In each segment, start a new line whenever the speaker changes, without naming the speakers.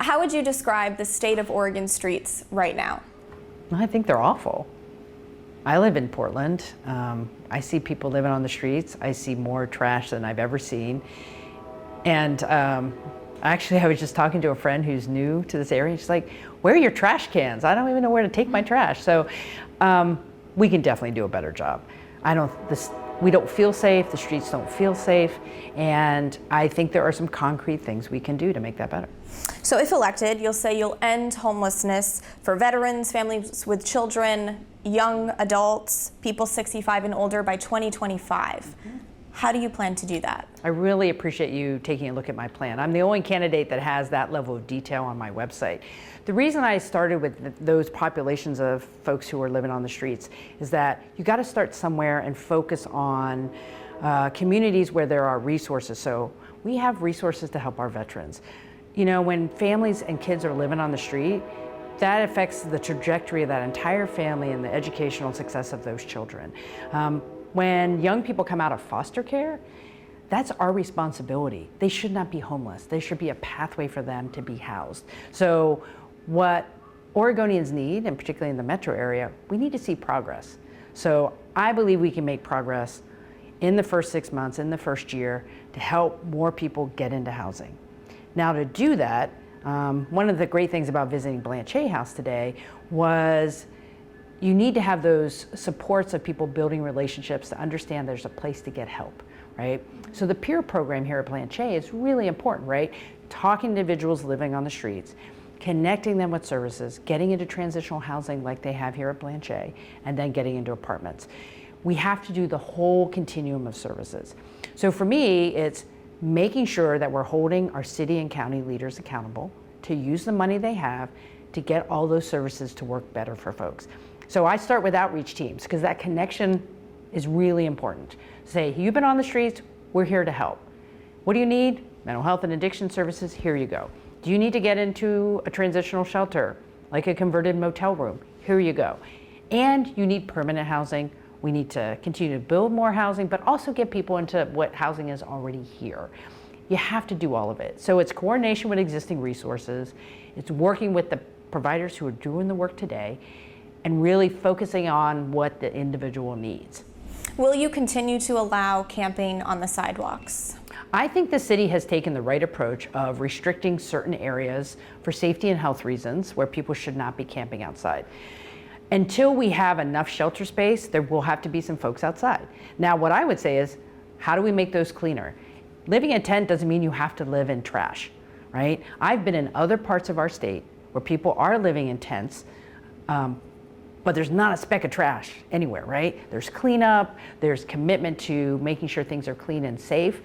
How would you describe the state of Oregon streets right now?
I think they're awful. I live in Portland. I see people living on the streets. I see more trash than I've ever seen. And actually, I was just talking to a friend who's new to this area. She's like, where are your trash cans? I don't even know where to take my trash. So we can definitely do a better job. We don't feel safe, the streets don't feel safe, and I think there are some concrete things we can do to make that better.
So if elected, you'll say you'll end homelessness for veterans, families with children, young adults, people 65 and older by 2025. Mm-hmm. How do you plan to do that? I
really appreciate you taking a look at my plan. I'm the only candidate that has that level of detail on my website. The reason I started with those populations of folks who are living on the streets is that you got to start somewhere and focus on communities where there are resources. So we have resources to help our veterans. You know, when families and kids are living on the street, that affects the trajectory of that entire family and the educational success of those children. When young people come out of foster care, that's our responsibility. They should not be homeless. There should be a pathway for them to be housed. So what Oregonians need, and particularly in the metro area, we need to see progress. So I believe we can make progress in the first 6 months, in the first year, to help more people get into housing. Now to do that, one of the great things about visiting Blanchet House today was you need to have those supports of people building relationships to understand there's a place to get help, right? So the peer program here at Blanchet is really important, right? Talking to individuals living on the streets, connecting them with services, getting into transitional housing like they have here at Blanchet, and then getting into apartments. We have to do the whole continuum of services. So for me, it's making sure that we're holding our city and county leaders accountable to use the money they have to get all those services to work better for folks. So I start with outreach teams because that connection is really important. Say, you've been on the streets, we're here to help. What do you need? Mental health and addiction services, here you go. Do you need to get into a transitional shelter, like a converted motel room? Here you go. And you need permanent housing. We need to continue to build more housing, but also get people into what housing is already here. You have to do all of it. So it's coordination with existing resources. It's working with the providers who are doing the work today and really focusing on what the individual needs.
Will you continue to allow camping on the sidewalks?
I think the city has taken the right approach of restricting certain areas for safety and health reasons where people should not be camping outside. Until we have enough shelter space, there will have to be some folks outside. Now, what I would say is, how do we make those cleaner? Living in a tent doesn't mean you have to live in trash, right? I've been in other parts of our state where people are living in tents, but there's not a speck of trash anywhere, right? There's cleanup, there's commitment to making sure things are clean and safe.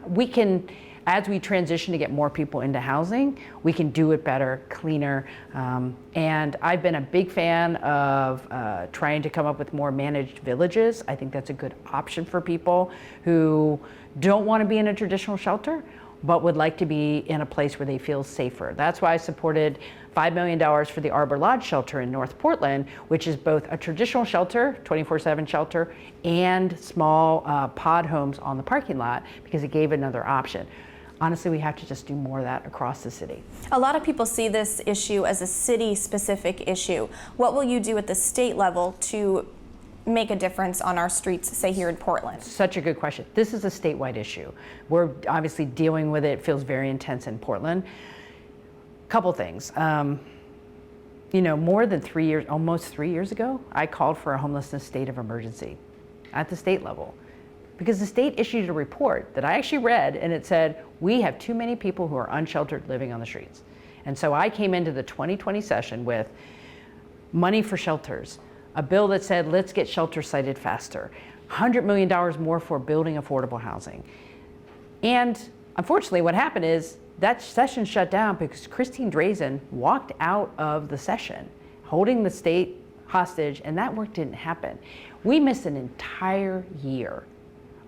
We can, as we transition to get more people into housing, we can do it better, cleaner. And I've been a big fan of trying to come up with more managed villages. I think that's a good option for people who don't want to be in a traditional shelter, but would like to be in a place where they feel safer. That's why I supported $5 million for the Arbor Lodge shelter in North Portland, which is both a traditional shelter, 24/7 shelter, and small pod homes on the parking lot, because it gave another option. Honestly, we have to just do more of that across the city.
A lot of people see this issue as a city-specific issue. What will you do at the state level to make a difference on our streets, say here in Portland?
Such a good question. This is a statewide issue. We're obviously dealing with it. It feels very intense in Portland. Couple things. You know, more than 3 years, almost 3 years ago, I called for a homelessness state of emergency at the state level, because the state issued a report that I actually read, and it said, we have too many people who are unsheltered living on the streets. And so I came into the 2020 session with money for shelters, a bill that said, let's get shelters sited faster, $100 million more for building affordable housing. And unfortunately, what happened is that session shut down because Christine Drazan walked out of the session, holding the state hostage, and that work didn't happen. We missed an entire year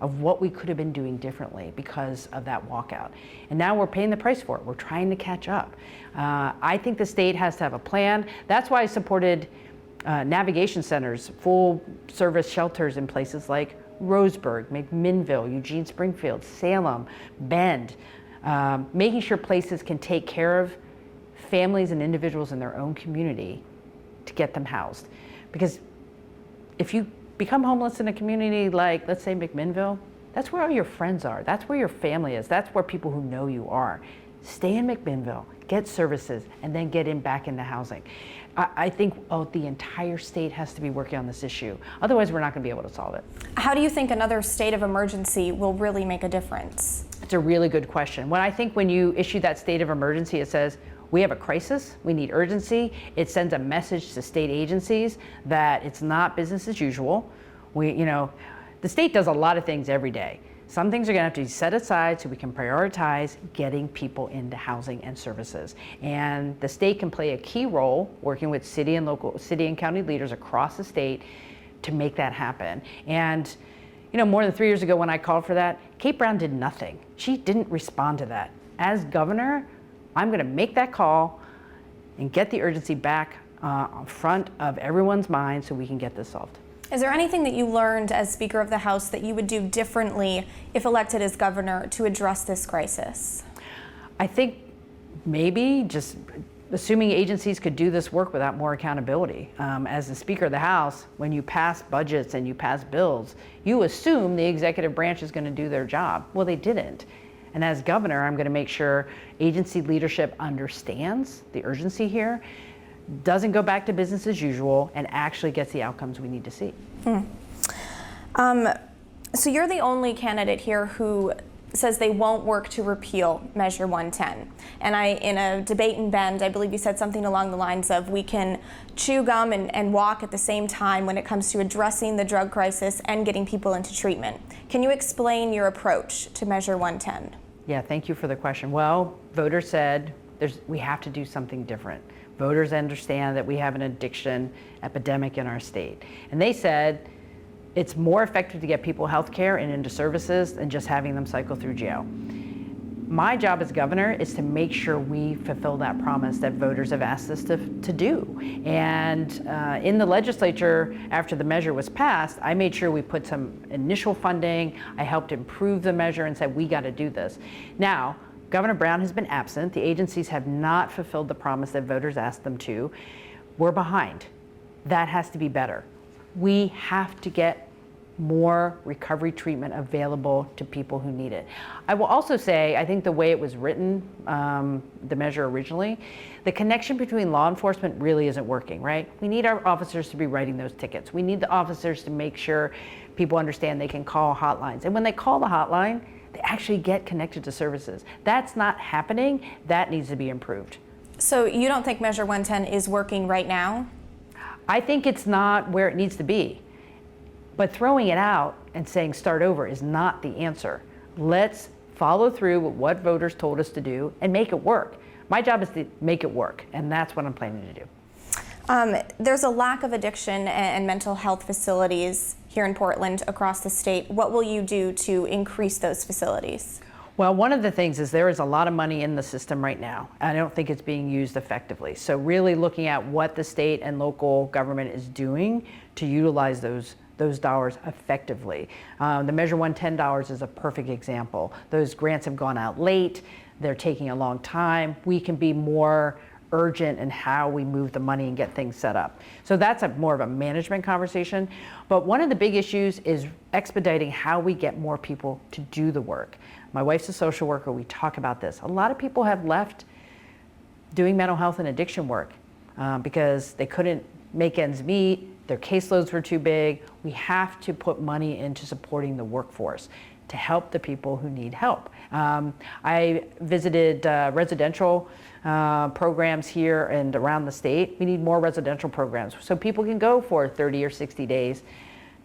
of what we could have been doing differently because of that walkout. And now we're paying the price for it. We're trying to catch up. I think the state has to have a plan. That's why I supported navigation centers, full service shelters in places like Roseburg, McMinnville, Eugene Springfield, Salem, Bend, making sure places can take care of families and individuals in their own community to get them housed. Because if you become homeless in a community like, let's say, McMinnville, that's where all your friends are. That's where your family is. That's where people who know you are. Stay in McMinnville, get services, and then get back into housing. I think the entire state has to be working on this issue. Otherwise, we're not going to be able to solve it.
How do you think another state of emergency will really make a difference?
It's a really good question. When you issue that state of emergency, it says, we have a crisis, we need urgency. It sends a message to state agencies that it's not business as usual. The state does a lot of things every day. Some things are going to have to be set aside so we can prioritize getting people into housing and services. And the state can play a key role working with city and county leaders across the state to make that happen. And more than 3 years ago when I called for that, Kate Brown did nothing. She didn't respond to that. As governor, I'm going to make that call and get the urgency back in front of everyone's mind so we can get this solved.
Is there anything that you learned as Speaker of the House that you would do differently if elected as governor to address this crisis?
I think maybe just assuming agencies could do this work without more accountability. As the Speaker of the House, when you pass budgets and you pass bills, you assume the executive branch is going to do their job. Well, they didn't. And as governor, I'm going to make sure agency leadership understands the urgency here, doesn't go back to business as usual, and actually gets the outcomes we need to see.
So you're the only candidate here who says they won't work to repeal Measure 110. And in a debate in Bend, I believe you said something along the lines of, we can chew gum and walk at the same time when it comes to addressing the drug crisis and getting people into treatment. Can you explain your approach to Measure 110?
Yeah, thank you for the question. Well, voters said we have to do something different. Voters understand that we have an addiction epidemic in our state. And they said it's more effective to get people health care and into services than just having them cycle through jail. My job as governor is to make sure we fulfill that promise that voters have asked us to do. And in the legislature, after the measure was passed, I made sure we put some initial funding. I helped improve the measure and said, we got to do this. Now, Governor Brown has been absent. The agencies have not fulfilled the promise that voters asked them to. We're behind. That has to be better. We have to get more recovery treatment available to people who need it. I will also say, I think the way it was written, the measure originally, the connection between law enforcement really isn't working, right? We need our officers to be writing those tickets. We need the officers to make sure people understand they can call hotlines. And when they call the hotline, they actually get connected to services. That's not happening. That needs to be improved.
So you don't think Measure 110 is working right now?
I think it's not where it needs to be. But throwing it out and saying start over is not the answer. Let's follow through with what voters told us to do and make it work. My job is to make it work, and that's what I'm planning to do.
There's a lack of addiction and mental health facilities here in Portland across the state. What will you do to increase those facilities?
Well, one of the things is there is a lot of money in the system right now. I don't think it's being used effectively. So really looking at what the state and local government is doing to utilize those dollars effectively. The Measure 110 dollars is a perfect example. Those grants have gone out late. They're taking a long time. We can be more urgent in how we move the money and get things set up. So that's more of a management conversation. But one of the big issues is expediting how we get more people to do the work. My wife's a social worker. We talk about this. A lot of people have left doing mental health and addiction work because they couldn't make ends meet. Their caseloads were too big. We have to put money into supporting the workforce to help the people who need help. I visited residential programs here and around the state. We need more residential programs so people can go for 30 or 60 days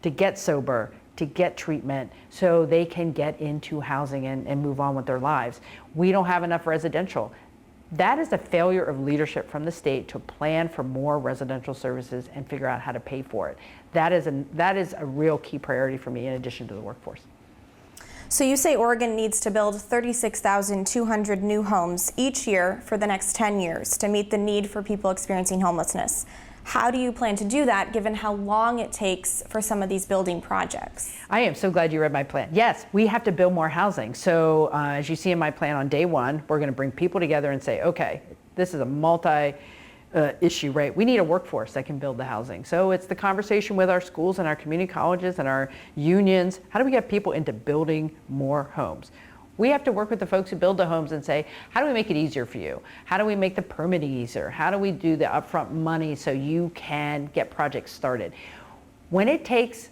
to get sober, to get treatment, so they can get into housing and move on with their lives. We don't have enough residential. That is a failure of leadership from the state to plan for more residential services and figure out how to pay for it. That is a real key priority for me in addition to the workforce.
So you say Oregon needs to build 36,200 new homes each year for the next 10 years to meet the need for people experiencing homelessness. How do you plan to do that given how long it takes for some of these building projects?
I am so glad you read my plan. Yes, we have to build more housing. So as you see in my plan on day one, we're going to bring people together and say, okay, this is a multi issue, right? We need a workforce that can build the housing. So it's the conversation with our schools and our community colleges and our unions. How do we get people into building more homes? We have to work with the folks who build the homes and say, how do we make it easier for you? How do we make the permitting easier? How do we do the upfront money so you can get projects started? When it takes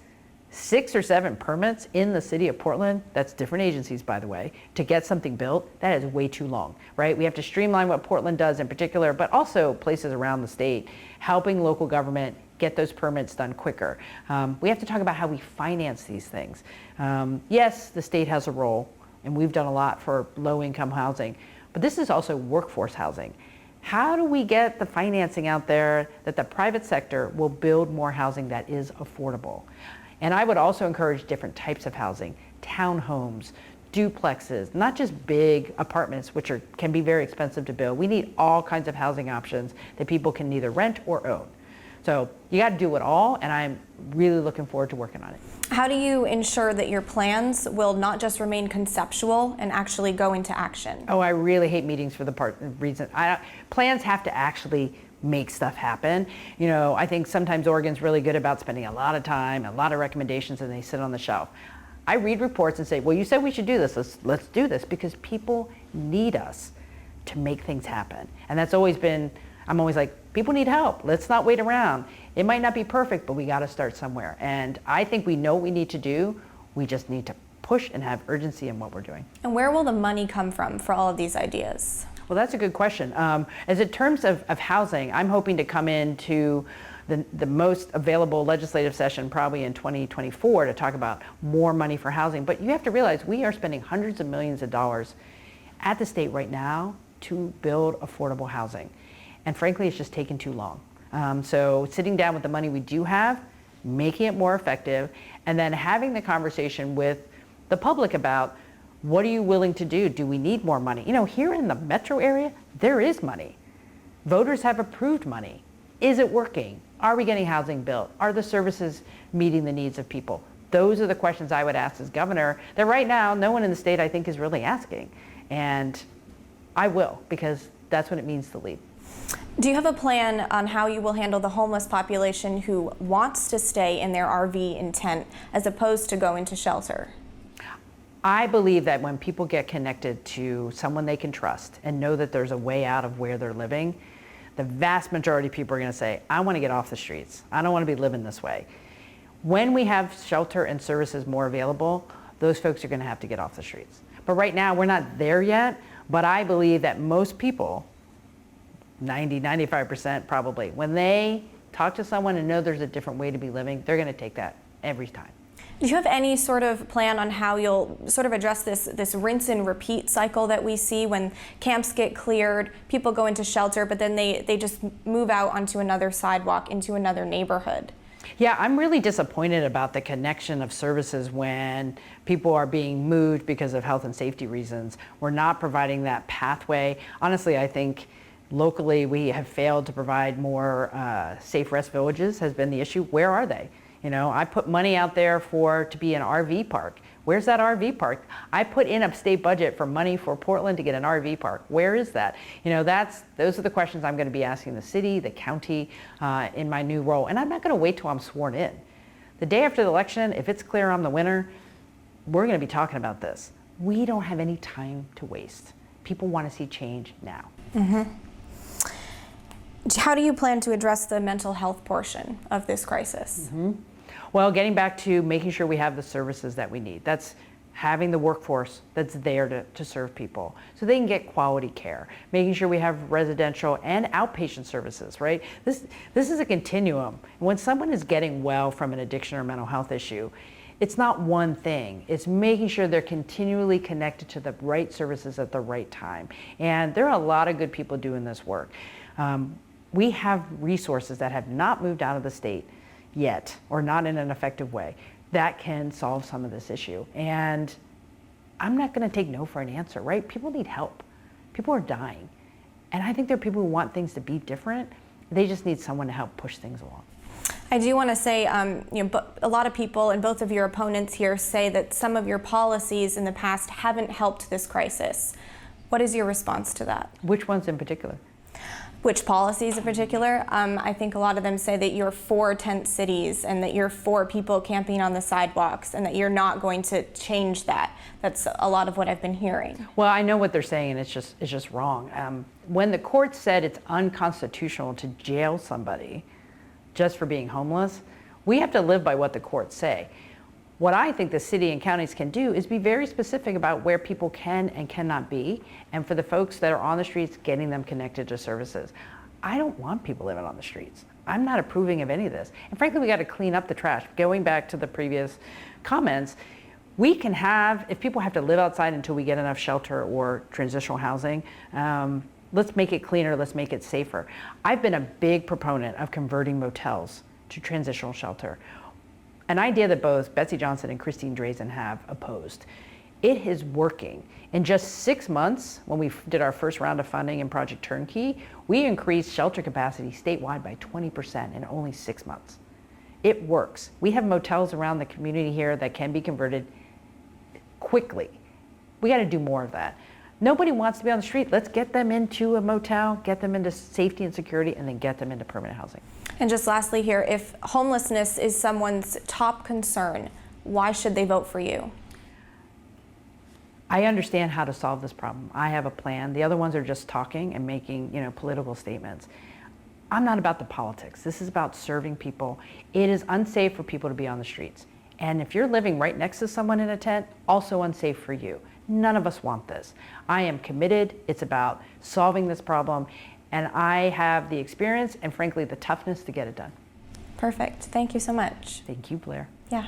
6 or 7 permits in the city of Portland, that's different agencies, by the way, to get something built, that is way too long, right? We have to streamline what Portland does in particular, but also places around the state, helping local government get those permits done quicker. We have to talk about how we finance these things. Yes, the state has a role, and we've done a lot for low-income housing, but this is also workforce housing. How do we get the financing out there that the private sector will build more housing that is affordable? And I would also encourage different types of housing, townhomes, duplexes, not just big apartments, which can be very expensive to build. We need all kinds of housing options that people can either rent or own. So you got to do it all, and I'm really looking forward to working on it.
How do you ensure that your plans will not just remain conceptual and actually go into action?
Oh, I really hate meetings for the reason. Plans have to actually make stuff happen. You know, I think sometimes Oregon's really good about spending a lot of time, a lot of recommendations, and they sit on the shelf. I read reports and say, well, you said we should do this. Let's do this, because people need us to make things happen. And that's always been, I'm always like, people need help. Let's not wait around. It might not be perfect, but we got to start somewhere. And I think we know what we need to do. We just need to push and have urgency in what we're doing.
And where will the money come from for all of these ideas?
Well, that's a good question. As in terms of housing, I'm hoping to come into the most available legislative session probably in 2024 to talk about more money for housing. But you have to realize we are spending hundreds of millions of dollars at the state right now to build affordable housing. And frankly, it's just taken too long. So sitting down with the money we do have, making it more effective, and then having the conversation with the public about, what are you willing to do? Do we need more money? You know, here in the metro area, there is money. Voters have approved money. Is it working? Are we getting housing built? Are the services meeting the needs of people? Those are the questions I would ask as governor that right now no one in the state, I think, is really asking. And I will, because that's what it means to lead.
Do you have a plan on how you will handle the homeless population who wants to stay in their RV in tent as opposed to go into shelter?
I believe that when people get connected to someone they can trust and know that there's a way out of where they're living, the vast majority of people are going to say, I want to get off the streets. I don't want to be living this way. When we have shelter and services more available, those folks are going to have to get off the streets. But right now, we're not there yet, but I believe that most people, 90, 95% probably, when they talk to someone and know there's a different way to be living, they're going to take that every time.
Do you have any sort of plan on how you'll sort of address this rinse and repeat cycle that we see when camps get cleared, people go into shelter, but then they just move out onto another sidewalk into another neighborhood?
Yeah, I'm really disappointed about the connection of services when people are being moved because of health and safety reasons. We're not providing that pathway. Honestly, I think locally we have failed to provide more safe rest villages has been the issue. Where are they? You know, I put money out there to be an RV park. Where's that RV park? I put in a state budget for money for Portland to get an RV park. Where is that? You know, those are the questions I'm going to be asking the city, the county, in my new role. And I'm not going to wait till I'm sworn in. The day after the election, if it's clear I'm the winner, we're going to be talking about this. We don't have any time to waste. People want to see change now.
Mm-hmm. How do you plan to address the mental health portion of this crisis?
Mm-hmm. Well, getting back to making sure we have the services that we need. That's having the workforce that's there to serve people so they can get quality care. Making sure we have residential and outpatient services, right? This is a continuum. When someone is getting well from an addiction or mental health issue, it's not one thing. It's making sure they're continually connected to the right services at the right time. And there are a lot of good people doing this work. We have resources that have not moved out of the state yet, or not in an effective way, that can solve some of this issue. And I'm not going to take no for an answer, right? People need help. People are dying. And I think there are people who want things to be different. They just need someone to help push things along.
I do want to say, but a lot of people and both of your opponents here say that some of your policies in the past haven't helped this crisis. What is your response to that?
Which ones in particular?
Which policies in particular? I think a lot of them say that you're for tent cities and that you're for people camping on the sidewalks and that you're not going to change that. That's a lot of what I've been hearing.
Well, I know what they're saying, and it's just wrong. When the court said it's unconstitutional to jail somebody just for being homeless, we have to live by what the courts say. What I think the city and counties can do is be very specific about where people can and cannot be, and for the folks that are on the streets, getting them connected to services. I don't want people living on the streets. I'm not approving of any of this. And frankly, we got to clean up the trash. Going back to the previous comments, we can have, if people have to live outside until we get enough shelter or transitional housing, let's make it cleaner, let's make it safer. I've been a big proponent of converting motels to transitional shelter, an idea that both Betsy Johnson and Christine Drazan have opposed. It is working. In just 6 months, when we did our first round of funding in Project Turnkey, we increased shelter capacity statewide by 20% in only 6 months. It works. We have motels around the community here that can be converted quickly. We got to do more of that. Nobody wants to be on the street. Let's get them into a motel, get them into safety and security, and then get them into permanent housing.
And just lastly here, if homelessness is someone's top concern, why should they vote for you?
I understand how to solve this problem. I have a plan. The other ones are just talking and making, political statements. I'm not about the politics. This is about serving people. It is unsafe for people to be on the streets. And if you're living right next to someone in a tent, also unsafe for you. None of us want this. I am committed. It's about solving this problem. And I have the experience and frankly, the toughness to get it done.
Perfect. Thank you so much.
Thank you, Blair.
Yeah.